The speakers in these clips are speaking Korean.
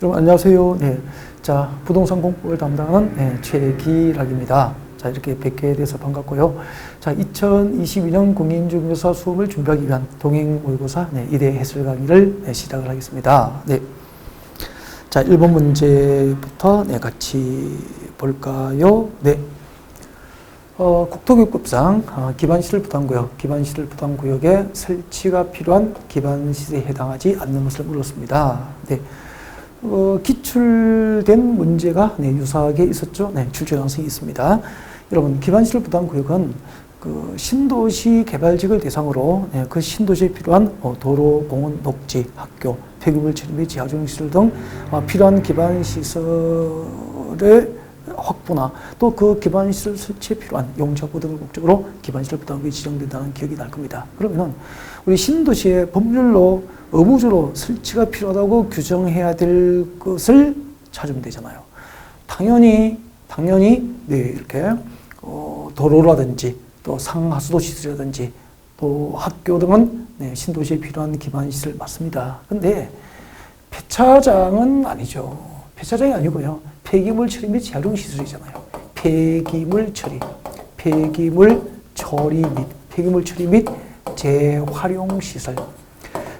여러분 안녕하세요. 네. 자, 부동산 공부를 담당하는 최기락입니다. 자, 이렇게 뵙게 돼서 반갑고요. 자, 2022년 공인중개사 수험을 준비하기 위한 동행 모의고사 2대 해설 강의를 시작을 하겠습니다. 네. 자, 1번 문제부터 같이 볼까요? 네. 국토교육법상 기반시설 부담구역에 설치가 필요한 기반시설에 해당하지 않는 것을 물었습니다. 네. 기출된 문제가 유사하게 있었죠. 네, 출제 가능성이 있습니다. 여러분, 기반시설 부담구역은 그 신도시 개발지역을 대상으로 그 신도시에 필요한 도로, 공원, 녹지, 학교, 폐기물 처리 및 지하주행시설 등 필요한 기반시설의 확보나 또 그 기반시설 설치에 필요한 용지 확보 등을 목적으로 기반시설 부담구역이 지정된다는 기억이 날 겁니다. 그러면은 우리 신도시의 법률로 의무적으로 설치가 필요하다고 규정해야 될 것을 찾으면 되잖아요. 당연히 이렇게 도로라든지 또 상하수도 시설이라든지 또 학교 등은 신도시에 필요한 기반시설 맞습니다. 근데 폐차장은 아니죠. 폐차장이 아니고요. 폐기물 처리 및 재활용 시설이잖아요. 폐기물 처리 및 재활용 시설.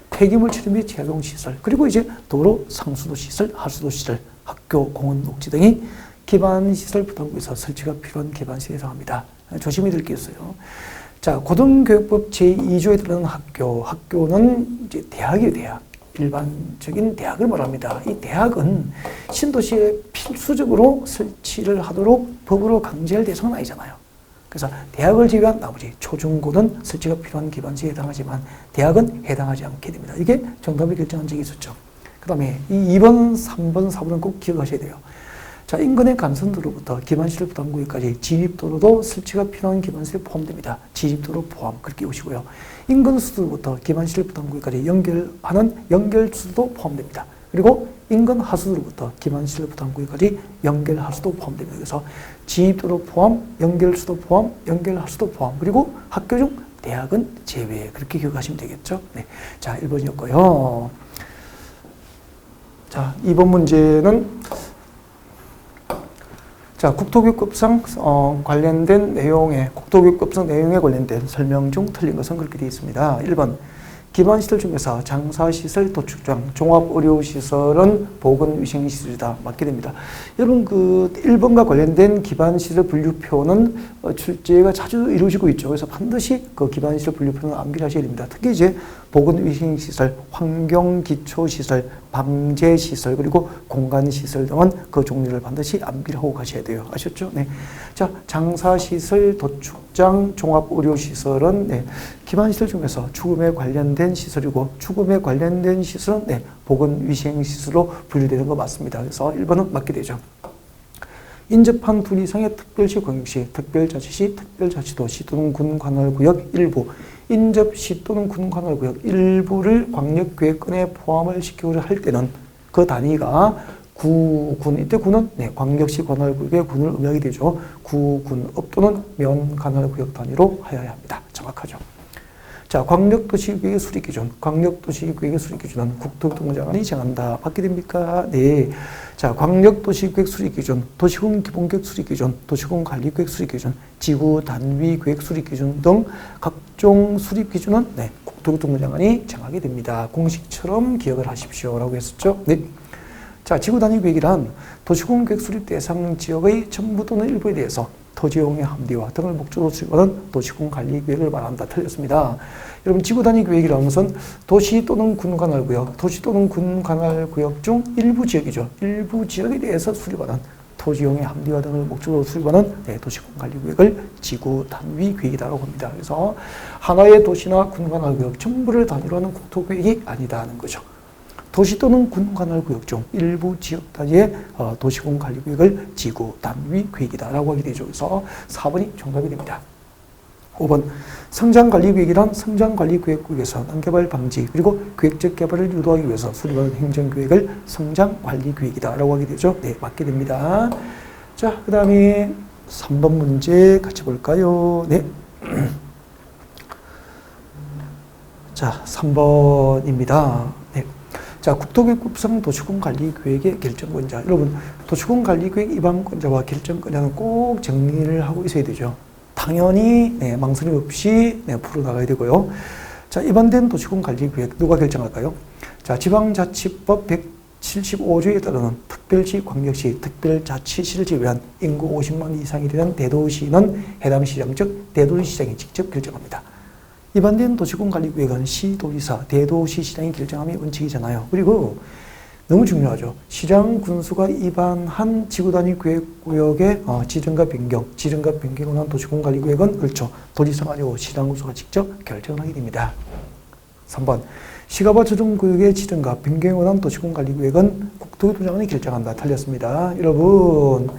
폐기물 처리 및 재활용 시설, 그리고 이제 도로, 상수도 시설, 하수도 시설, 학교, 공원, 녹지 등이 기반 시설 부담구에서 설치가 필요한 기반 시설에 해당합니다. 조심히 들 게 있어요. 자, 고등교육법 제2조에 들어가는 학교는 이제 대학이에요, 대학. 일반적인 대학을 말합니다. 이 대학은 신도시에 필수적으로 설치를 하도록 법으로 강제할 대상은 아니잖아요. 그래서 대학을 제외한 나머지 초중고는 설치가 필요한 기반시에 해당하지만 대학은 해당하지 않게 됩니다. 이게 정답을 결정한 적이 있었죠. 그 다음에 이 2번, 3번, 4번은 꼭 기억하셔야 돼요. 자, 인근의 간선도로부터 기반시설 부담구역까지 진입도로도 설치가 필요한 기반시설에 포함됩니다. 진입도로 포함, 그렇게 오시고요. 인근 수도로부터 기반시설 부담구역까지 연결하는 연결수도 포함됩니다. 그리고 인근 하수도로부터 기반시설 부담구역까지 연결하수도 포함됩니다. 그래서 진입도로 포함, 연결수도 포함, 연결하수도 포함, 그리고 학교 중 대학은 제외. 그렇게 기억하시면 되겠죠. 네. 자, 1번이었고요. 자, 2번 문제는 자, 국토교육법상 관련된 내용에 국토교육법상 내용에 관련된 설명 중 틀린 것은 그렇게 되어 있습니다. 1번 기반시설 중에서 장사시설, 도축장, 종합의료시설은 보건위생시설이다. 맞게 됩니다. 여러분, 그 1번과 관련된 기반시설 분류표는 출제가 자주 이루어지고 있죠. 그래서 반드시 그 기반시설 분류표는 암기를 하셔야 됩니다. 특히 이제 보건위생시설, 환경기초시설, 방제시설, 그리고 공간시설 등은 그 종류를 반드시 암기를 하고 가셔야 돼요. 아셨죠? 네. 자, 장사시설, 도축장, 종합의료시설은 기반시설 중에서 죽음에 관련된 시설이고 죽음에 관련된 시설은 보건위생시설로 분류되는 거 맞습니다. 그래서 1번은 맞게 되죠. 인접한 둘 이상의 특별시, 광역시, 특별자치시, 특별자치도시 또는 군관할구역 일부, 인접시 또는 군관할구역 일부를 광역계획권에 포함을 시키고자 할 때는 그 단위가 구군, 이때 군은 광역시 관할구역의 군을 의미하게 되죠. 구군읍 또는 면관할구역 단위로 하여야 합니다. 정확하죠. 자, 광역도시계획의 수립기준, 광역도시계획의 수립기준은 국토교통부장관이 정한다. 맞게 됩니까? 네. 자, 광역도시계획 수립기준, 도시군 기본계획 수립기준, 도시군 관리계획 수립기준, 지구단위계획 수립기준 등 각종 수립기준은 국토교통부장관이 정하게 됩니다. 공식처럼 기억을 하십시오라고 했었죠. 네. 자, 지구단위계획이란 도시군 계획 수립 대상 지역의 전부 또는 일부에 대해서 토지용의 합리화 등을 목적으로 수립하는 도시군 관리계획을 말한다. 틀렸습니다. 여러분, 지구단위계획이라는 것은 도시 또는 군관할구역, 도시 또는 군관할구역 중 일부 지역이죠. 일부 지역에 대해서 수립하는 토지용의 합리화 등을 목적으로 수립하는 도시군 관리계획을 지구단위계획이라고 합니다. 그래서 하나의 도시나 군관할구역 전부를 단위로 하는 국토계획이 아니다는 거죠. 도시 또는 군관할구역 중 일부 지역 단위의 도시군 관리계획을 지구단위계획이다라고 하게 되죠. 그래서 4번이 정답이 됩니다. 5번 성장관리계획이란 성장관리계획국에서 난개발 방지 그리고 계획적 개발을 유도하기 위해서 수립하는 행정계획을 성장관리계획이다라고 하게 되죠. 네, 맞게 됩니다. 자, 그 다음에 3번 문제 같이 볼까요? 네. 자, 3번입니다. 네. 자, 자, 국토교육법상 도시군관리계획의 결정권자. 여러분, 도시군관리계획 입안권자와 결정권자는 꼭 정리를 하고 있어야 되죠. 당연히 망설임 없이 풀어나가야 되고요. 자, 입안된 도시군관리계획 누가 결정할까요? 자, 지방자치법 175조에 따르는 특별시, 광역시, 특별자치시를 제외한 인구 50만 이상이 되는 대도시는 해당 시장, 즉 대도시장이 직접 결정합니다. 입안된 도시군관리계획은 시도지사, 대도시시장이 결정함이 원칙이잖아요. 그리고 너무 중요하죠. 시장 군수가 입안한 지구단위 계획구역의 지정과 변경에 관한 도시군관리계획은 그렇죠. 도지사가 아니고 시장 군수가 직접 결정을 하게 됩니다. 3번 시가바 조정구역의 지정과 변경에 관한 도시군관리계획은 국토교통장관이 결정한다. 틀렸습니다. 여러분,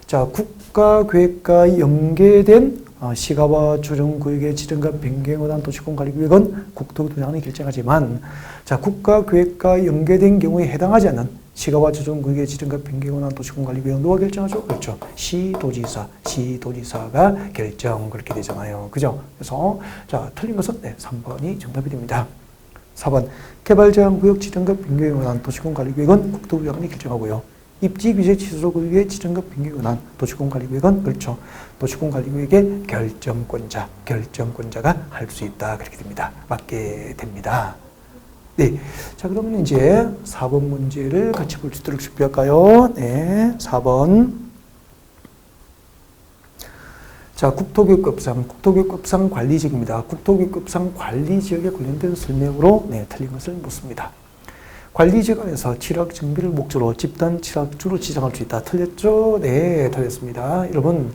자, 국가계획과 연계된 시가바 조정구역의 지정과 변경에 관한 도시군관리계획은 국토교통장관이 결정하지만, 자, 국가계획과 연계된 경우에 해당하지 않는 시가바 조정구역의 지정과 변경에 관한 도시군관리계획은 누가 결정하죠? 그렇죠. 시도지사가 결정, 그렇게 되잖아요. 그죠? 그래서, 자, 틀린 것은 3번이 정답이 됩니다. 4번 개발제한구역 지정과 변경에 관한 도시군관리계획은 국토부장관이 결정하고요. 입지규제 취소구역의 지정과 변경에 관한 도시군관리계획은 그렇죠. 도시군관리계획의 결정권자가 할 수 있다. 그렇게 됩니다. 맞게 됩니다. 네. 자, 그러면 이제 4번 문제를 같이 볼 수 있도록 준비할까요? 네. 4번. 자, 국토교육법상 관리지역입니다. 국토교육법상 관리지역에 관련된 설명으로 틀린 것을 묻습니다. 관리지역 안에서 취락 정비를 목적으로 집단 취락지로 지정할 수 있다. 틀렸죠? 네, 틀렸습니다. 여러분,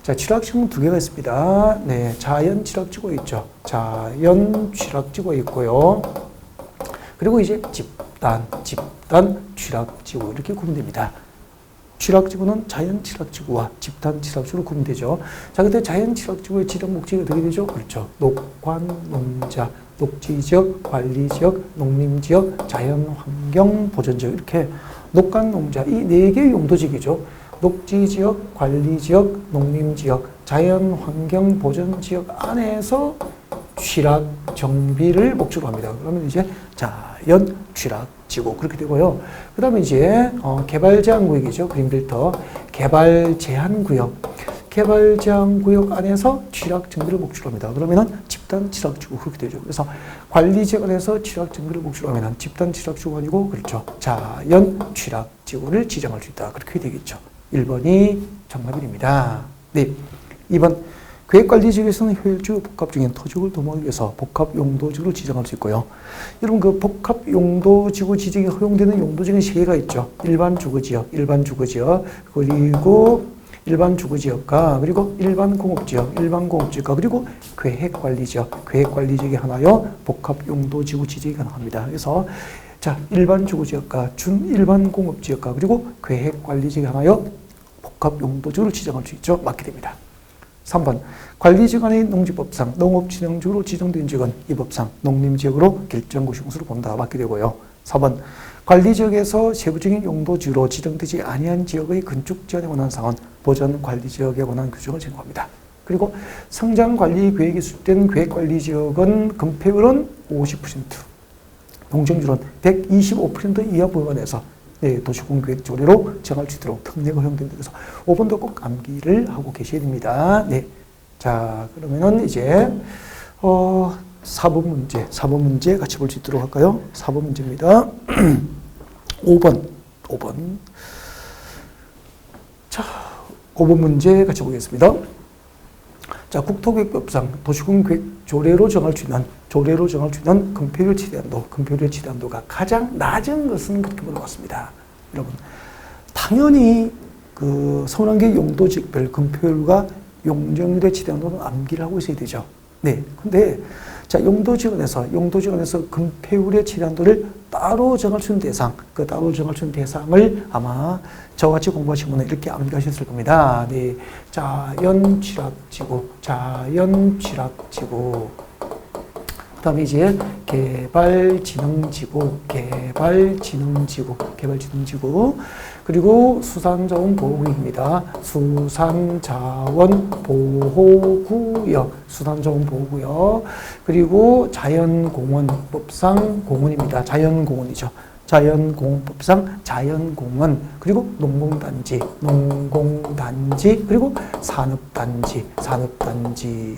자, 취락지구는 두 개가 있습니다. 네, 자연 취락지구가 있죠. 자연 취락지구가 있고요. 그리고 이제 집단 취락지구 이렇게 구분됩니다. 취락지구는 자연 취락지구와 집단 취락지구로 구분되죠. 자, 근데 자연 취락지구의 지정 목적이 어떻게 되죠? 그렇죠. 녹관, 농자, 녹지지역, 관리지역, 농림지역, 자연환경 보전지역 이렇게 녹관, 농자 이 4개의 용도지역이죠. 녹지지역, 관리지역, 농림지역, 자연환경 보전지역 안에서 취락 정비를 목적으로 합니다. 그러면 이제 자연 취락지구 그렇게 되고요. 그 다음에 이제 개발 제한 구역이죠. 그린벨트 개발 제한 구역 안에서 취락 정비를 목적으로 합니다. 그러면은 집단 취락지구 그렇게 되죠. 그래서 관리지역 안에서 취락 정비를 목적으로 하면은 집단 취락지구가 아니고 그렇죠. 자연 취락지구를 지정할 수 있다. 그렇게 되겠죠. 1번이 정답이 됩니다. 네. 2번 계획관리지역에서는 효율적 복합 중인 토지를 도모하기 위해서 복합용도지구를 지정할 수 있고요. 여러분 그 복합용도지구 지정이 허용되는 용도지역은 3개가 있죠. 일반 주거지역, 그리고 일반 주거지역과 그리고 일반 공업지역과 그리고 계획관리지역이 하나요. 복합용도지구 지정이 가능합니다. 그래서 자, 일반 주거지역과 준일반 공업지역과 그리고 계획관리지역이 하나요. 복합용도지구를 지정할 수 있죠. 맞게 됩니다. 3번 관리지역 안의 농지법상 농업진흥지구로 지정된 지역은 이 법상 농림지역으로 결정구 시공수를 본다. 맞게 되고요. 4번 관리지역에서 세부적인 용도지로 지정되지 아니한 지역의 건축 제한에 관한 사항은 보전관리지역에 관한 규정을 제공합니다. 그리고 성장관리계획이 수립된 계획관리지역은 건폐율은 50%, 농정률은 125% 이하 부분에서 도시공계획 조례로 정할 수 있도록 특례가 허용된다. 그래서 5번도 꼭 암기를 하고 계셔야 됩니다. 네. 자, 그러면은 이제 4번 문제 같이 볼 수 있도록 할까요? 4번 문제입니다. 5번. 자, 5번 문제 같이 보겠습니다. 자, 국토교육법상 도시군계획 조례로 정할 수 있는 건폐율 최대한도가 가장 낮은 것은 그렇게 물어봤습니다. 여러분, 당연히 그 서운한계 용도지역별 건폐율과 용적률의 최대한도는 암기를 하고 있어야 되죠. 네. 근데 자, 용도지역에서 건폐율의 최대한도를 따로 정할 수 있는 대상을 아마 저와 같이 공부하시면 이렇게 암기하셨을 겁니다. 네. 자연 취락지구. 그 다음에 이제 개발진흥지구. 그리고 수산자원 보호구역입니다. 수산자원 보호구역. 그리고 자연공원법상 공원입니다. 자연공원이죠. 자연공원법상 자연공원, 그리고 농공단지, 그리고 산업단지,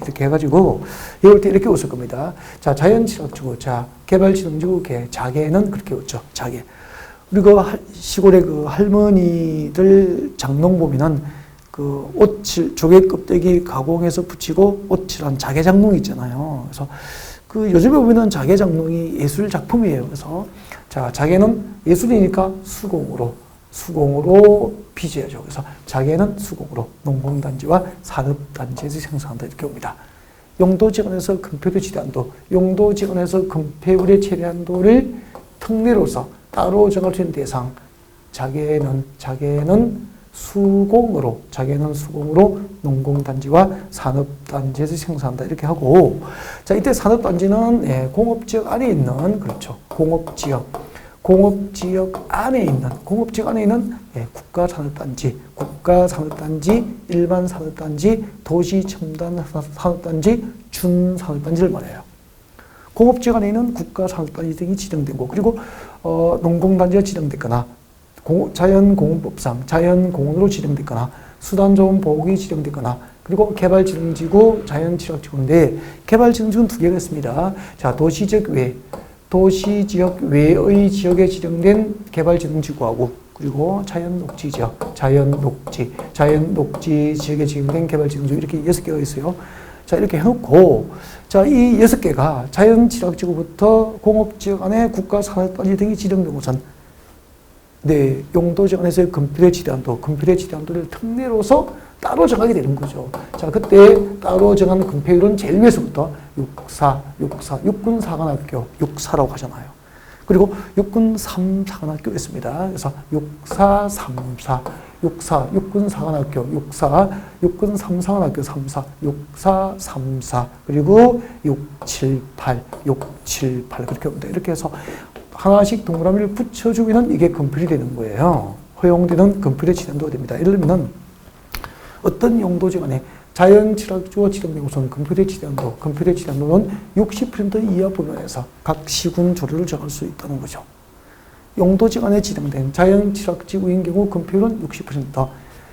이렇게 해가지고 이럴 때 이렇게 웃을 겁니다. 자, 자연친화지구, 자, 개발지능지구, 자개는 그렇게 웃죠. 자개. 그리고 시골의 그 할머니들 장롱 보면은 그 옷칠, 조개 껍데기 가공해서 붙이고 옷칠한 자개장롱 있잖아요. 그래서 그 요즘에 보면은 자개장롱이 예술 작품이에요. 그래서 자, 자개는 예술이니까 수공으로 빚어야죠. 그래서 자개는 수공으로 농공단지와 산업단지에서 생산한다 이렇게 봅니다. 용도지원에서 금폐율의 최대한도, 용도지원에서 금폐율의 최대한도를 특례로서 따로 정할 수 있는 대상, 자개는 수공으로 농공단지와 산업단지에서 생산한다 이렇게 하고, 자, 이때 산업단지는 공업지역 안에 있는, 그렇죠, 공업지역 안에 있는 국가산업단지, 일반산업단지, 도시첨단산업단지, 준산업단지를 말해요. 공업지역 안에 있는 국가산업단지 등이 지정되고, 그리고 농공단지가 지정됐거나 자연공원법상 자연공원으로 지정됐거나 수단조원보호구역이 지정됐거나, 그리고 개발지능지구, 자연친화지구인데 개발지능지구는 두 개가 있습니다. 자, 도시지역 외의 지역에 지정된 개발지능지구하고, 그리고 자연녹지 지역에 지정된 개발지능지구, 이렇게 6개가 있어요. 자, 이렇게 해놓고, 자, 이 6개가 자연친화지구부터 공업지역 안에 국가산업단지 등이 지정된 곳은 용도지역 안에서의 금필의 지대한도를 특례로서 따로 정하게 되는 거죠. 자, 그때 따로 정한 금폐율은 제일 위에서부터 육군사관학교, 육사라고 하잖아요. 그리고 육군 3사관학교 있습니다. 그래서 육군사관학교, 육군 3사관학교, 3사, 그리고 678 그렇게 옵니다. 이렇게 해서 하나씩 동그라미를 붙여주면 이게 금필이 되는 거예요. 허용되는 금필의 지정도가 됩니다. 예를 들면 어떤 용도지역 안에 자연친화지구가 지정된 곳은 금필의 지정도는 60% 이하 범위에서 각 시군 조례를 정할 수 있다는 거죠. 용도지역 안에 지정된 자연친화지구인 경우 금필은 60%,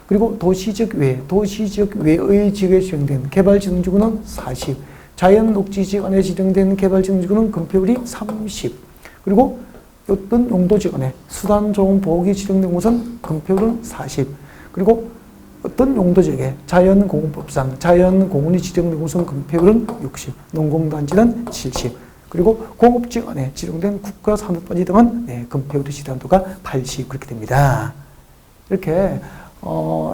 그리고 도시지역 외의 지역에 지정된 개발지능지구는 40, 자연녹지지역 안에 지정된 개발지능지구는 금폐율이 30, 그리고 어떤 용도지역 안에 수단조원보호구역이 지정된 곳은 금폐율은 40, 그리고 어떤 용도지역에 자연공원법상 자연공원이 지정된 곳은 금폐율은 60, 농공단지는 70, 그리고 공업지역 안에 지정된 국가산업단지 등은 금폐율의 지정도가 80 그렇게 됩니다. 이렇게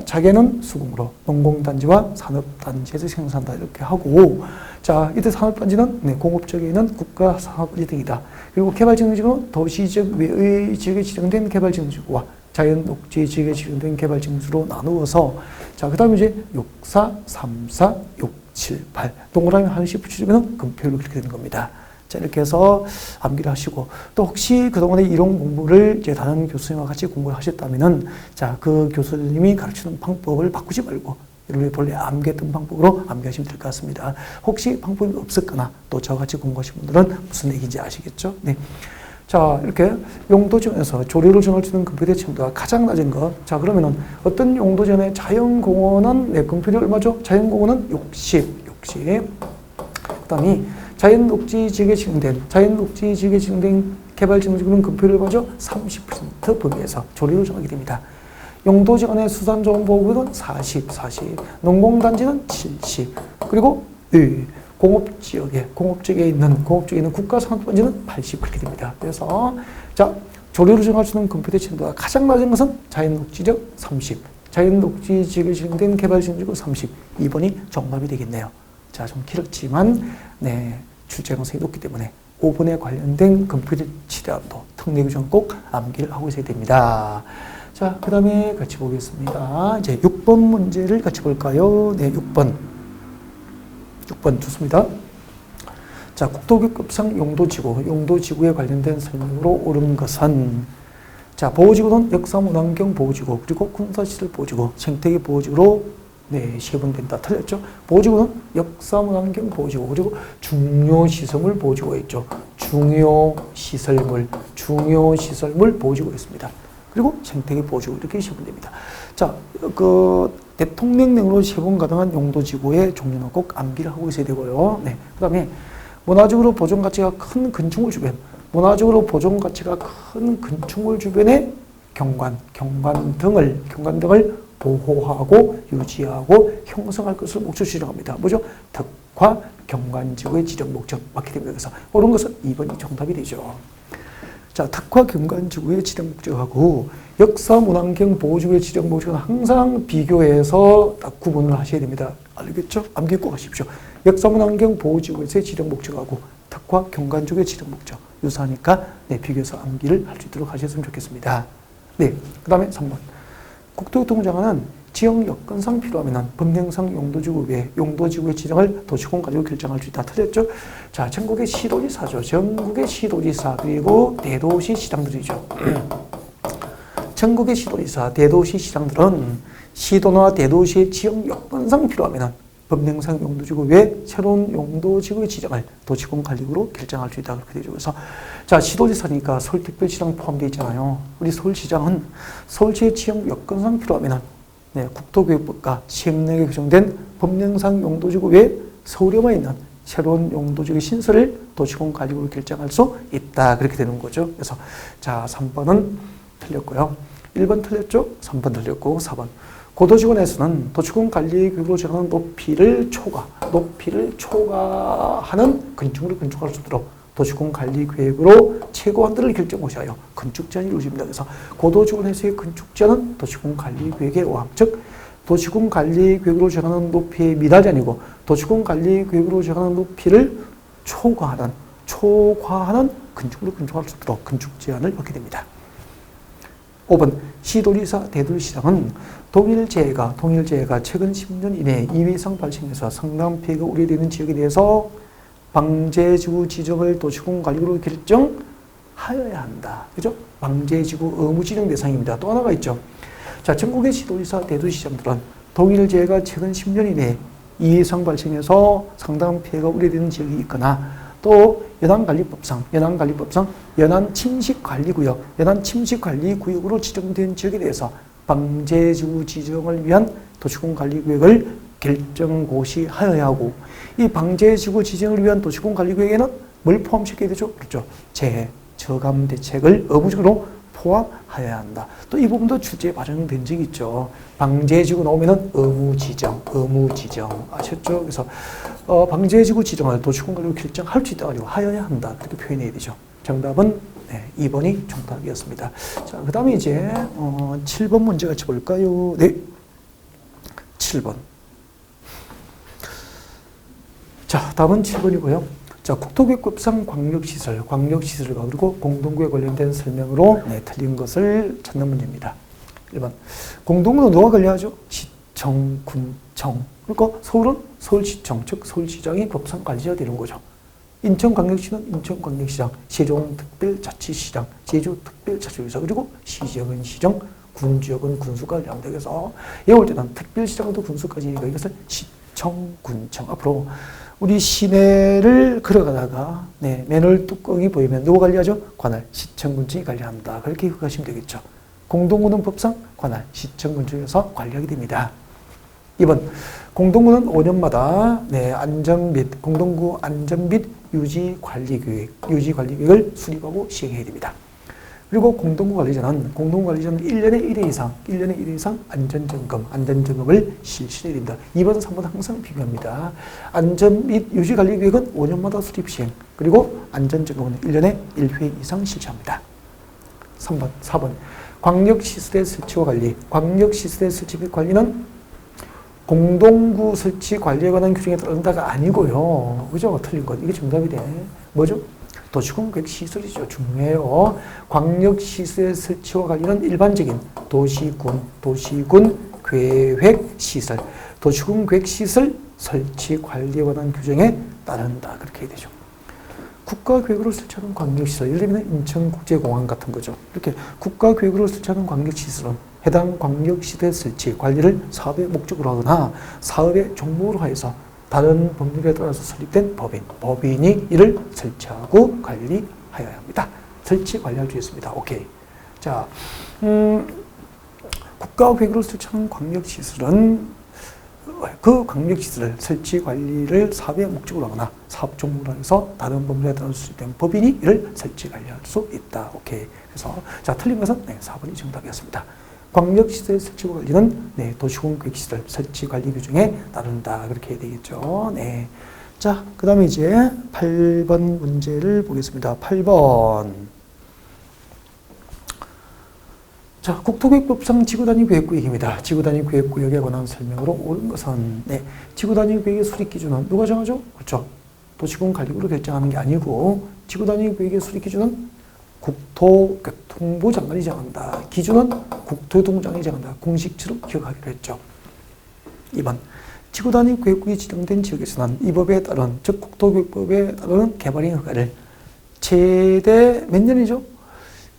자개는 수공으로 농공단지와 산업단지에서 생산한다 이렇게 하고, 자, 이때 산업단지는 공업지역에 있는 국가산업단지 등이다. 그리고 개발지능지구는 도시지역 외의 지역에 지정된 개발지능지구와 자연녹지 지역에 지정된 개발지능지구로 나누어서, 자, 그 다음에 이제 64, 34, 678 동그라미 하나씩 붙여주면 금폐율로 그렇게 되는 겁니다. 자, 이렇게 해서 암기를 하시고, 또 혹시 그동안에 이론 공부를 이제 다른 교수님과 같이 공부를 하셨다면은, 자, 그 교수님이 가르치는 방법을 바꾸지 말고, 여러분이 본래 암기했던 방법으로 암기하시면 될 것 같습니다. 혹시 방법이 없었거나, 또 저와 같이 공부하신 분들은 무슨 얘기인지 아시겠죠? 네. 자, 이렇게 용도지역에서 조례를 정할 수 있는 금폐율의 첨도가 가장 낮은 것. 자, 그러면은 어떤 용도지역의 자연공원은 금폐율이 얼마죠? 자연공원은 60. 그 다음에 자연녹지 지역에 지정된 개발지능지구는 금폐율이 얼마죠? 30% 범위에서 조례를 정하게 됩니다. 용도지역 안에 수산조원보호구역은 40, 농공단지는 70, 그리고 공업지역에 있는 국가산업단지는 80 그렇게 됩니다. 그래서 자, 조례를 정할 수 있는 금폐율의 첨도가 가장 낮은 것은 자연녹지지역 30, 자연녹지 지역에 지정된 개발지능지구 30, 2번이 정답이 되겠네요. 자, 좀 길었지만 출제 가능성이 높기 때문에 5번에 관련된 금폐율의 최대한도 특례 규정 꼭 암기를 하고 있어야 됩니다. 자, 그 다음에 같이 보겠습니다. 이제 6번 문제를 같이 볼까요? 네, 6번 좋습니다. 자, 국토교급상 용도지구에 관련된 설명으로 옳은 것은, 자, 보호지구는 역사문화환경 보호지구, 그리고 군사시설 보호지구, 생태계 보호지구로 네, 세 번 된다. 틀렸죠? 보호지구는 역사문화환경 보호지구, 그리고 중요시설물 보호지구가 있죠. 중요시설물 보호지구가 있습니다. 그리고 생태계 보호지구, 이렇게 세번 됩니다. 자, 대통령령으로 세분 가능한 용도지구의 종류는 꼭 암기를 하고 있어야 되고요. 네, 그 다음에 문화적으로 보존 가치가 큰 건축물 주변, 문화적으로 보존 가치가 큰 건축물 주변에 경관 등을 보호하고 유지하고 형성할 것을 목적으로 지정합니다. 뭐죠? 덕화 경관지구의 지정 목적 맞게 됩니다. 그래서 옳은 것은 2번이 정답이 되죠. 자, 덕화 경관지구의 지정 목적하고 역사문화환경 보호지구의 지정 목적은 항상 비교해서 딱 구분을 하셔야 됩니다. 알겠죠? 암기 꼭 하십시오. 역사문화환경 보호지구에서의 지정 목적하고 덕화 경관지구의 지정 목적 유사하니까 네, 비교해서 암기를 할 수 있도록 하셨으면 좋겠습니다. 네, 그 다음에 3번. 국토교통부장관은 지역 여건상 필요하면 법령상 용도지구 외 용도지구의 지정을 도시공 가지고 결정할 수 있다. 틀렸죠? 자, 전국의 시도지사죠. 전국의 시도지사 그리고 대도시 시장들이죠. 전국의 시도지사, 대도시 시장들은 시도나 대도시의 지역 여건상 필요하면 법령상 용도지구 외 새로운 용도지구의 지정을 도시공관리구로 결정할 수 있다. 그렇게 되죠. 그래서 자, 시도지사니까 서울특별시장 포함되어 있잖아요. 우리 서울시장은 서울시의 지역 여건상 필요하면 네, 국토교육부가 시행령에 규정된 법령상 용도지구 외 서울에만 있는 새로운 용도지구 신설을 도시공관리구로 결정할 수 있다. 그렇게 되는 거죠. 그래서 자, 3번은 틀렸고요. 1번 틀렸죠? 3번 틀렸고 4번. 고도지구에서는 도시공관리구역으로 정하는 높이를 초과하는 건축물을 건축할 수 있도록 도시공관리계획으로 최고 한도를 결정하셔야 건축 제한이 이루어집니다. 그래서 고도지구에서의 건축 제한은 도시공관리계획의 오함, 즉 도시공관리계획으로 정하는 높이의 미달이 아니고 도시공관리계획으로 정하는 높이를 초과하는 건축물을 건축할 수 있도록 건축 제한을 받게 됩니다. 5번 시도지사, 대도시장은 동일재해가 최근 10년 이내에 2회 이상 발생해서 상당한 피해가 우려되는 지역에 대해서 방제지구 지정을 도시공관리구로 결정하여야 한다. 그죠? 방제지구 의무 지정 대상입니다. 또 하나가 있죠. 자, 전국의 시도지사, 대도시장들은 동일재해가 최근 10년 이내에 2회 이상 발생해서 상당한 피해가 우려되는 지역이 있거나 또 연안관리법상 연안침식관리구역으로 지정된 지역에 대해서 방제지구 지정을 위한 도시공관리구역을 결정고시하여야 하고, 이 방제지구 지정을 위한 도시공관리구역에는 뭘 포함시켜야 되죠? 그렇죠. 재해, 저감 대책을 의무적으로 포함하여야 한다. 또 이 부분도 출제에 반영된 적이 있죠. 방제지구 나오면은 의무지정 아셨죠? 그래서 방제지구 지정을 도시공관리구로 결정할 수 있다고 하여야 한다. 이렇게 표현해야 되죠. 정답은 네, 2번이 정답이었습니다. 자, 그 다음에 이제 7번 문제 같이 볼까요? 네, 7번. 자, 답은 7번이고요. 자, 국토교육법상 광역시설과 그리고 공동구에 관련된 설명으로 네, 틀린 것을 찾는 문제입니다. 1번. 공동구는 누가 관리하죠? 시청, 군청. 그러니까 서울은 서울시청, 즉 서울시장이 법상 관리자가 되는 거죠. 인천광역시는 인천광역시장, 세종특별자치시장, 제주특별자치구에서 그리고 시지역은 시정, 군지역은 군수가 관리합니다. 그래서 예올 때는 특별시장도 군수까지니까 이것을 시청, 군청. 앞으로 우리 시내를 걸어가다가 네, 맨홀 뚜껑이 보이면 누가 관리하죠? 관할, 시청군청이 관리한다. 그렇게 기억하시면 되겠죠. 공동구는 법상 관할, 시청군청에서 관리하게 됩니다. 2번, 공동구는 5년마다 네, 공동구 안전 및 유지관리계획을 수립하고 시행해야 됩니다. 그리고 공동구 관리자는 1년에 1회 이상 안전점검을 실시해야 됩니다. 2번, 3번 항상 비교합니다. 안전 및 유지관리계획은 5년마다 수립 시행, 그리고 안전점검은 1년에 1회 이상 실시합니다. 3번, 4번, 광역시설의 설치와 관리. 광역시설의 설치 및 관리는 공동구 설치 관리에 관한 규정에 따른다가 아니고요. 그죠? 틀린 것. 이게 정답이네. 뭐죠? 도시공계획시설이죠. 중요해요. 광역시설의 설치와 관리는 일반적인 도시군 계획시설, 도시군 계획시설 설치 관리에 관한 규정에 따른다. 그렇게 해야 되죠. 국가계획으로 설치하는 광역시설, 예를 들면 인천국제공항 같은 거죠. 이렇게 국가계획으로 설치하는 광역시설은 해당 광역시설 설치, 관리를 사업의 목적으로 하거나 사업의 종목으로 하여서 다른 법률에 따라서 설립된 법인이 이를 설치하고 관리하여야 합니다. 설치, 관리할 수 있습니다. 오케이. 자, 국가계획으로 설치한 광역시설은 그 광역시설을 설치, 관리를 사업의 목적으로 하거나 사업 종목으로 해서 다른 법률에 따라서 설립된 법인이 이를 설치, 관리할 수 있다. 오케이. 그래서 자, 틀린 것은 4번이 정답이었습니다. 광역시설 설치와 관리는 도시공계획시설 설치 관리 규정에 따른다. 그렇게 해야 되겠죠. 네. 자, 그 다음에 이제 8번 문제를 보겠습니다. 8번. 자, 국토계획법상 지구단위계획구역입니다. 지구단위계획구역에 관한 설명으로 옳은 것은 지구단위계획의 수립기준은 누가 정하죠? 그렇죠. 도시공관리부로 결정하는 게 아니고 지구단위계획의 수립기준은 국토교통부 장관이 정한다. 기준은 국토교통부장이 정한다. 공식처럼 기억하기로 했죠. 2번. 지구단위 계획구역이 지정된 지역에서는 이 법에 따른, 즉 국토교획법에 따른 개발행 허가를 최대 몇 년이죠?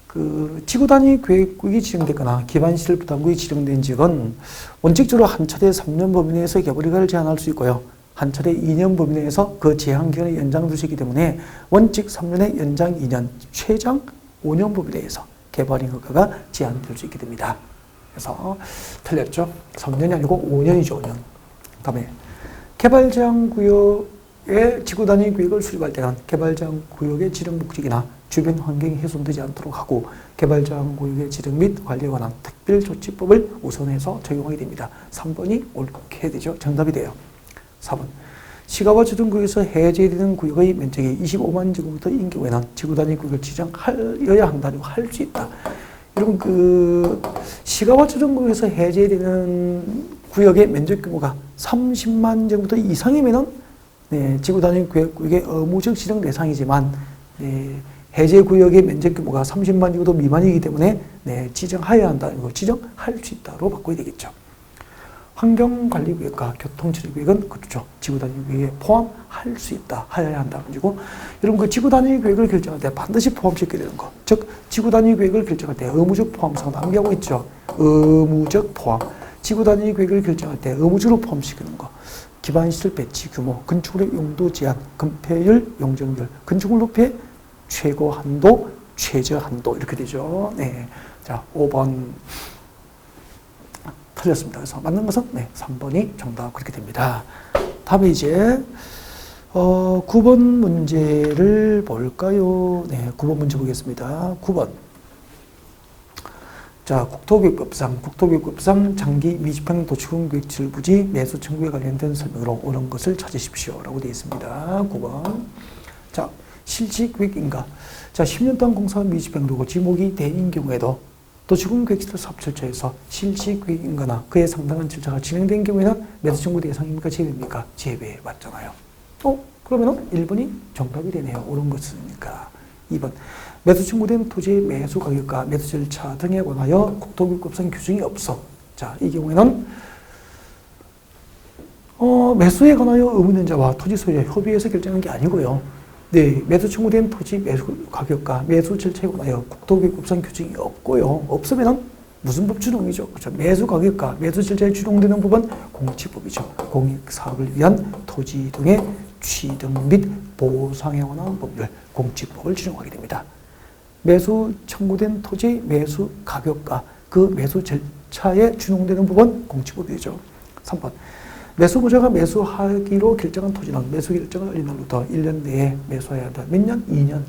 그 지구단위 계획구역이 지정되거나 기반시설 부담구역이 지정된 지역은 원칙적으로 한 차례 3년 범위 내에서 개발 허가를 제한할 수 있고요. 한 차례 2년 범위 내에서 그 제한 기간을 연장될 수 있기 때문에 원칙 3년의 연장 2년, 최장 5년 범위 내에서 개발행 허가가 제한될 수 있게 됩니다. 그래서 틀렸죠. 3년이 아니고 5년이죠. 5년. 다음에 개발 제한 구역의 지구 단위 계획을 수립할 때는 개발 제한 구역의 지정 목적이나 주변 환경이 훼손되지 않도록 하고 개발 제한 구역의 지정 및 관리에 관한 특별조치법을 우선해서 적용하게 됩니다. 3번이 옳게 되죠. 정답이 돼요. 4번. 시가와 주둔구역에서 해제되는 구역의 면적이 25만 제곱미터인 경우에는 지구단위 구역을 지정하여야 한다고 할 수 있다. 여러분, 그 시가와 주둔구역에서 해제되는 구역의 면적 규모가 30만 제곱미터 이상이면은 지구단위 구역의 의무적 지정 대상이지만 해제 구역의 면적 규모가 30만 제곱미터 미만이기 때문에 지정하여야 한다는 거, 지정할 수 있다로 바꿔야 되겠죠. 환경관리구역과 교통처리구역은 그렇죠. 지구단위구역에 포함할 수 있다. 하여야 한다. 가지고 여러분 그 지구단위구역을 결정할 때 반드시 포함시켜야 되는 거. 즉 지구단위구역을 결정할 때 의무적 포함성을 남기하고 있죠. 의무적 포함. 지구단위구역을 결정할 때 의무적으로 포함시키는 거. 기반시설 배치 규모, 건축물의 용도 제한, 건폐율, 용적률, 건축물 높이의 최고 한도, 최저 한도 이렇게 되죠. 네. 자, 5번. 틀렸습니다. 그래서 맞는 것은 3번이 정답 그렇게 됩니다. 다음에 이제 9번 문제를 볼까요? 9번 문제 보겠습니다. 9번. 자, 국토교획법상 장기 미집행 도시군 계획시설 부지 매수 청구에 관련된 설명으로 옳은 것을 찾으십시오. 라고 되어 있습니다. 9번. 자, 실시계획인가. 자, 10년 동안 공사한 미집행도고 지목이 대인 경우에도 도시군 계획시설 사업 절차에서 실시 계획인거나 그에 상당한 절차가 진행된 경우에는 매수 청구 대상입니까? 제외입니까? 제외 맞잖아요. 그러면은 1번이 정답이 되네요. 옳은 것이니까. 2번. 매수 청구된 토지의 매수 가격과 매수 절차 등에 관하여 국토교획법상 규정이 없어. 자, 이 경우에는 매수에 관하여 의무연자와 토지 소유자 협의해서 결정한 게 아니고요. 매수 청구된 토지 매수 가격과 매수 절차에 관하여 국토교획법상 규정이 없고요. 없으면 무슨 법 준용이죠? 그렇죠. 매수 가격과 매수 절차에 준용되는 법은 공치법이죠. 공익사업을 위한 토지 등의 취득 및 보상에 관한 법률, 공치법을 준용하게 됩니다. 매수 청구된 토지 매수 가격과 그 매수 절차에 준용되는 법은 공치법이죠. 3번. 매수보자가 매수하기로 결정한 토지는 매수 결정을 알린 날부터 1년 내에 매수해야 한다. 몇 년? 2년.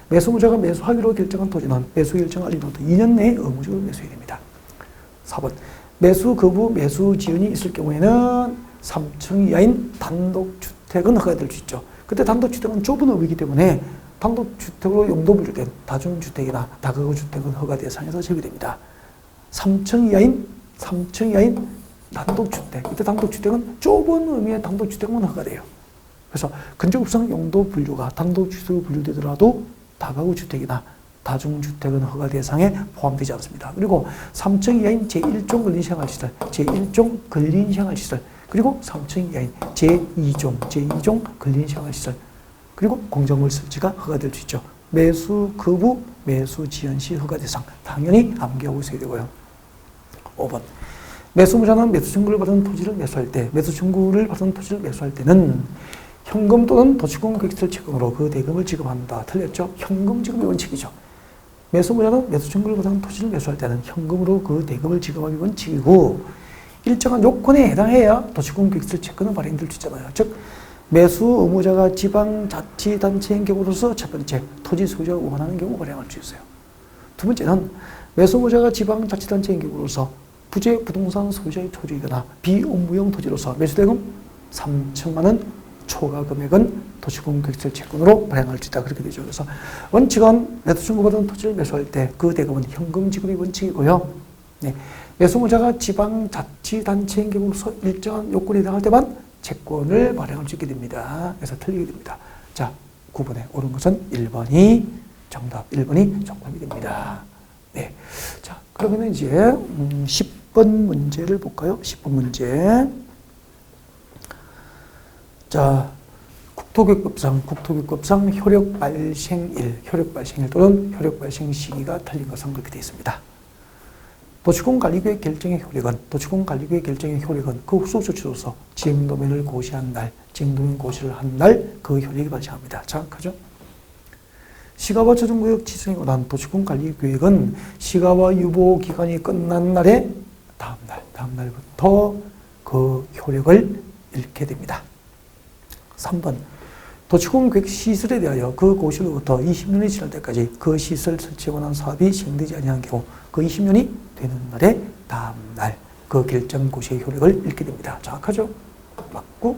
매수보자가 매수하기로 결정한 토지는 매수 결정을 알린 날부터 2년 내에 의무적으로 매수해야 됩니다. 4번. 매수 거부 매수 지연이 있을 경우에는 3층 이하인 단독주택은 허가될 수 있죠. 그때 단독주택은 좁은 의미이기 때문에 단독주택으로 용도 분류된 다중주택이나 다가구 주택은 허가 대상에서 제외됩니다. 3층 이하인 단독주택. 이때 단독주택은 좁은 의미의 단독주택만 허가돼요. 그래서 건축법상 용도 분류가 단독주택으로 분류되더라도 다가구 주택이나 다중주택은 허가 대상에 포함되지 않습니다. 그리고 3층 이하인 제1종 근린생활시설, 제1종 근린생활시설, 그리고 3층 이하인 제2종 근린생활시설, 그리고 공정물 설치가 허가될 수 있죠. 매수 거부, 매수 지연 시 허가 대상 당연히 암기하고 있어야 되고요. 5번. 매수무자는 매수 청구를 받은 토지를 매수할 때, 매수 청구를 받은 토지를 매수할 때는 현금 또는 도시공 계획시설 채권으로 그 대금을 지급한다. 틀렸죠? 현금 지급의 원칙이죠. 매수무자는 매수 청구를 받은 토지를 매수할 때는 현금으로 그 대금을 지급하기 원칙이고 일정한 요건에 해당해야 도시공 계획시설 채권은 발행될 수 있잖아요. 즉 매수 의무자가 지방자치단체인 경우로서 첫 번째, 토지 소유자가 원하는 경우 발행할 수 있어요. 두 번째는 매수 의무자가 지방자치단체인 경우로서 부재 부동산 소유자의 토지이거나 비업무용 토지로서 매수대금 3천만 원 초과 금액은 도시공개시설 채권으로 발행할 수 있다. 그렇게 되죠. 그래서 원칙은 매수 청구받은 토지를 매수할 때 그 대금은 현금 지급이 원칙이고요. 네. 매수 의무자가 지방자치단체인 경우로서 일정한 요건에 해당할 때만 채권을 발행할 수 있게 됩니다. 그래서 틀리게 됩니다. 자, 9번에 옳은 것은 1번이 정답, 1번이 정답이 됩니다. 네. 자, 그러면 이제 10번 문제를 볼까요? 10번 문제. 자, 국토교육법상 효력발생일 또는 효력발생 시기가 틀린 것은 그렇게 되어 있습니다. 도시공관리계획 결정의 효력은 그 후속 조치로서 지행도면을 고시한 날, 지행도면 고시를 한 날 그 효력이 발생합니다. 정확하죠? 시가와 조정구역 지정에 관한 도시공관리계획은 시가와 유보 기간이 끝난 날의 다음 날부터 그 효력을 잃게 됩니다. 3번. 도시공계획 시설에 대하여 그 고시로부터 20년이 지날 때까지 그 시설 설치에 관한 사업이 시행되지 아니한 경우 그 20년이 되는 날의 다음 날 그 결정 고시의 효력을 잃게 됩니다. 정확하죠? 맞고.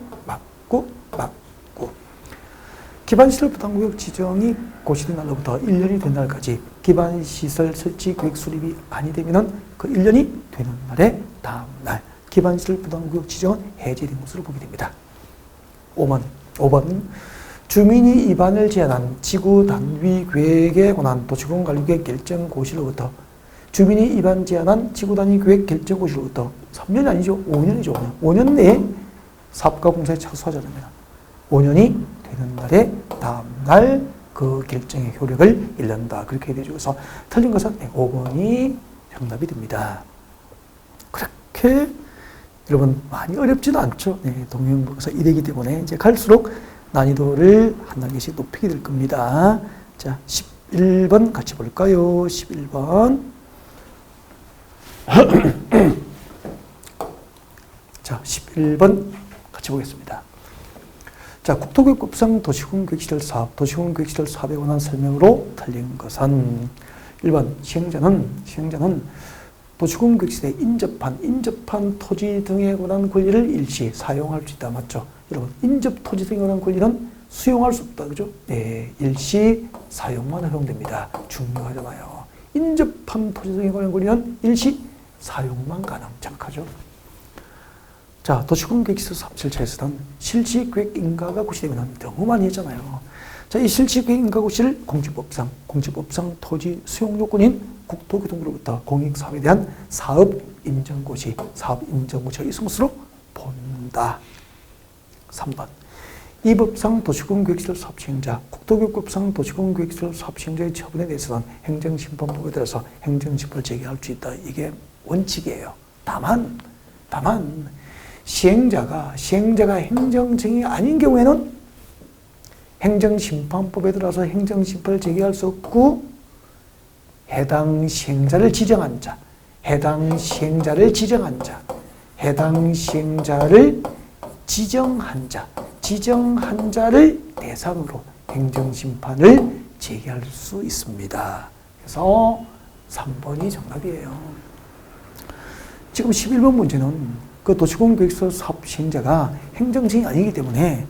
기반시설 부담구역 지정이 고시된 날로부터 1년이 된 날까지 기반시설 설치 계획 수립이 아니 되면 그 1년이 되는 날의 다음 날 기반시설 부담구역 지정은 해제된 것으로 보게 됩니다. 5번. 주민이 입안을 제한한 지구단위 계획에 관한 도시공관리계획 결정 고시로부터 주민이 입안 제한한 지구단위 계획 결정 고시로부터 3년이 아니죠. 5년이죠. 5년 내에 사업가 공사에 착수하지 않으면 5년이 되는 날의 다음 날 그 결정의 효력을 잃는다. 그렇게 되죠. 그래서 틀린 것은 5번이 정답이 됩니다. 그렇게 여러분 많이 어렵지도 않죠. 네, 동영국에서 1이기 때문에 이제 갈수록 난이도를 한 단계씩 높이게 될 겁니다. 자, 11번 같이 볼까요? 11번. 자, 11번 같이 보겠습니다. 자, 국토교육법상 도시공계획시설 사업에 관한 설명으로 틀린 것은 1번 시행자는 도시공계획시설에 인접한 토지 등에 관한 권리를 일시 사용할 수 있다. 맞죠? 여러분, 인접 토지 등에 관한 권리는 수용할 수 없다. 그죠? 네, 일시 사용만 허용됩니다. 중요하잖아요. 인접한 토지 등에 관한 권리는 일시 사용만 가능. 정확하죠? 자, 도시공계획시설 사업 절차에서는 실시계획 인가가 고시되면 너무 많이 했잖아요. 자, 이 실시계획 인가 고시를 공지법상 토지 수용 요건인 국토교통부로부터 공익사업에 대한 사업 인정고시의 있음으로 본다. 3번. 이 법상 도시공계획시설 사업 시행자, 국토교육법상 도시공계획시설 사업 시행자의 처분에 대해서는 행정심판법에 따라서 행정심판을 제기할 수 있다. 이게 원칙이에요. 다만 시행자가 행정증이 아닌 경우에는 행정심판법에 따라서 행정심판을 제기할 수 없고 해당 시행자를 지정한 자를 대상으로 행정심판을 제기할 수 있습니다. 그래서 3번이 정답이에요. 지금 11번 문제는 그 도시공계획시설 사업 시행자가 행정증이 아니기 때문에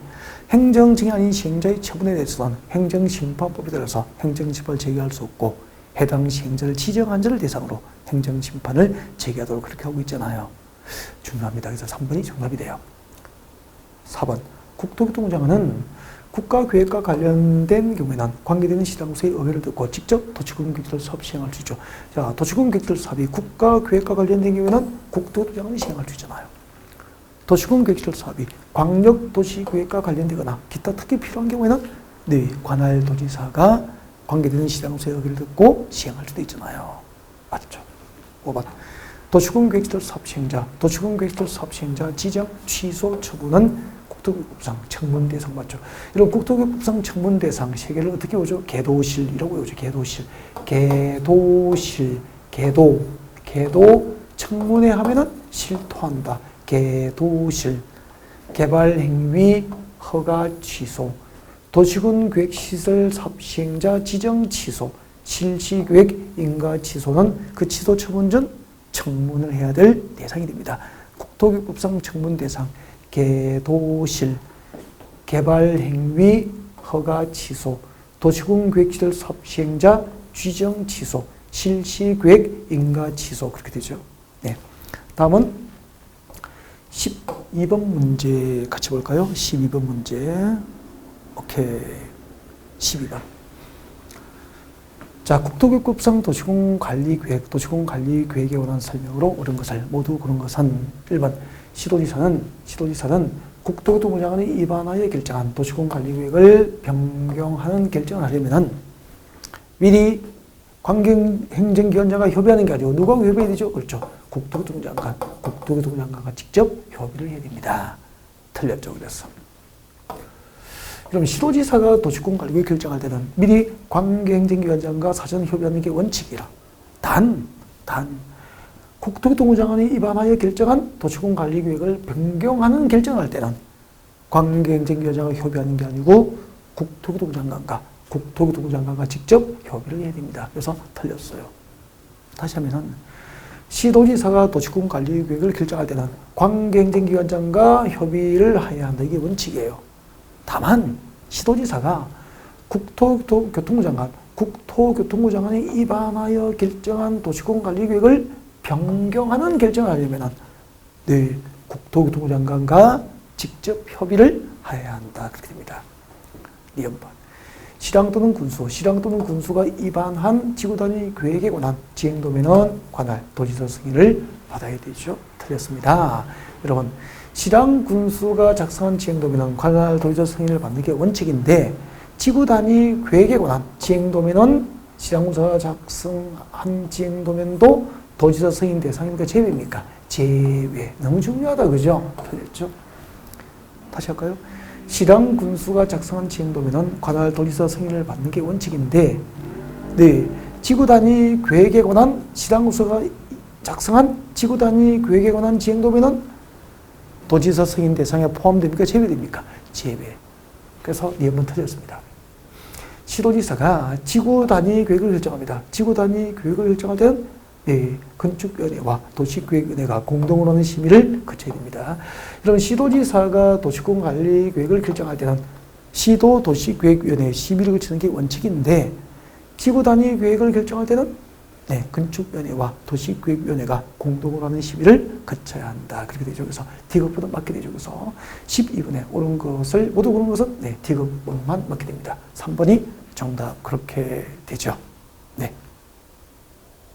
행정증이 아닌 시행자의 처분에 대해서는 행정심판법에 따라서 행정심판을 제기할 수 없고 해당 시행자를 지정한 자를 대상으로 행정심판을 제기하도록 그렇게 하고 있잖아요. 중요합니다. 그래서 3번이 정답이 돼요. 4번. 국토교통부장관은 국가계획과 관련된 경우에는 관계되는 시장소의 의뢰를 듣고 직접 도시공계획시설 사업 시행할 수 있죠. 자, 도시공계획시설 사업이 국가계획과 관련된 경우에는 국토교통부 장관이 시행할 수 있잖아요. 도시공계획시설 사업이 광역도시계획과 관련되거나 기타 특히 필요한 경우에는 관할도지사가 관계되는 시장소의 의뢰를 듣고 시행할 수도 있잖아요. 맞죠? 5번. 도시군계획시설 사업시행자, 도시군계획시설 사업시행자 지정 취소 처분은 국토교육법상 청문 대상 맞죠. 이런 국토교육법상 청문 대상 세 개를 어떻게 오죠? 계도실이라고 오죠. 계도 청문회 하면은 실토한다. 계도실 개발행위 허가 취소, 도시군계획시설 사업시행자 지정 취소, 실시계획 인가 취소는 그 취소 처분 전 청문을 해야 될 대상이 됩니다. 국토교육법상 청문 대상 계도실 개발행위 허가 취소, 도시군계획시설 사업시행자 지정 취소, 실시계획 인가 취소 그렇게 되죠. 네. 다음은 12번 문제 같이 볼까요? 12번 문제. 오케이. 12번. 자, 국토교육법상 도시군관리계획, 도시군관리계획에 관한 설명으로 옳은 것을 모두 고른 것은 1번 시도지사는 국토교통부 장관이 입안하여 결정한 도시군관리계획을 변경하는 결정을 하려면은 미리 관계행정기관장과 협의하는 게 아니고 누가 협의해야 되죠? 그렇죠. 국토교통부 장관과 직접 협의를 해야 됩니다. 틀렸죠. 그래서. 그럼 시도지사가 도시군관리계획 결정할 때는 미리 관계행정기관장과 사전 협의하는 게 원칙이라. 단 국토교통부 장관이 입안하여 결정한 도시군관리계획을 변경하는 결정을 할 때는 관계행정기관장과 협의하는 게 아니고 국토교통부 장관과 직접 협의를 해야 됩니다. 그래서 틀렸어요. 다시 하면은 시도지사가 도시군관리계획을 결정할 때는 관계행정기관장과 협의를 해야 한다. 이게 원칙이에요. 다만 시도지사가 국토교통부 장관이 입안하여 결정한 도시군관리계획을 변경하는 결정을 하려면 국토교통부 장관과 직접 협의를 해야 한다. 그렇게 됩니다. 2번. 시랑 또는 군수가 입안한 지구단위 계획에 관한 지행도면은 관할 도지사 승인을 받아야 되죠. 틀렸습니다. 여러분, 시랑 군수가 작성한 지행도면은 관할 도지사 승인을 받는 게 원칙인데 지구단위 계획에 관한 지행도면은 시랑 군수가 작성한 지행도면도 도지사 승인 대상입니까? 제외입니까? 제외. 너무 중요하다. 그죠? 틀렸죠? 다시 할까요? 시랑 군수가 작성한 지행도면은 관할 도지사 승인을 받는 게 원칙인데, 지구단위 계획에 관한 시랑 군수가 작성한 지구단위 계획에 관한 지행도면은 도지사 승인 대상에 포함됩니까? 제외됩니까? 제외. 그래서 2번 틀렸습니다. 시도지사가 지구단위 계획을 결정합니다. 지구단위 계획을 결정할 때는 건축위원회와 도시계획위원회가 공동으로 하는 심의를 거쳐야 됩니다. 이런 시도지사가 도시군관리계획을 결정할 때는 시도도시계획위원회 심의를 거치는 게 원칙인데 지구단위 계획을 결정할 때는 건축위원회와 도시계획위원회가 공동으로 하는 심의를 거쳐야 한다. 그렇게 되죠. 그래서 D급보다 맞게 되죠. 그래서 12번에 모든 것은 D급만 맞게 됩니다. 3번이 정답 그렇게 되죠. 네.